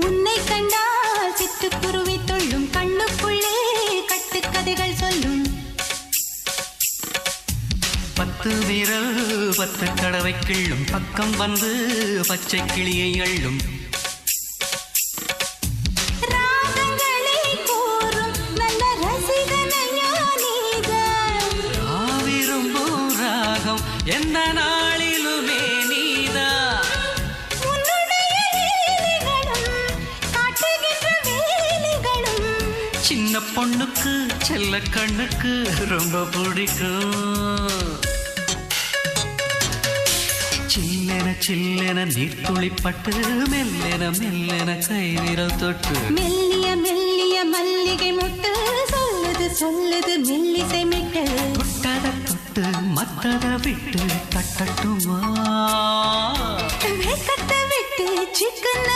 உன்னை கண்டால் சிட்டுக்குருவி தொள்ளும் கண்ணுக்குள்ளே கட்டுக்கதைகள் சொல்லும் 10 விரல் 10 தடவை கிள்ளும் பக்கம் வந்து பச்சை கிளியை அள்ளும் ராகங்களை கூறும் நல்ல ரசிகனையா நீதான் விரும்பும் ராகம் எந்த நாளிலுமே நீதான் உன்னுடைய லீலைகளும் காட்டுகின்ற வேலைகளும் சின்ன பொண்ணுக்கு செல்ல கண்ணுக்கு ரொம்ப பிடிக்கும் சில்லென சில்லென நீர்த்துளிப்பட்டு மெல்லென மெல்லென கை விரல் தொட்டு மெல்லிய மெல்லிய மல்லிகை முட்டு சொல்லுது சொல்லுது மெல்லிசை மிட்டு தொட்டத தொட்டு மத்தத விட்டு தட்டட்டுமா வெக்கத்தை விட்டு சிக்கன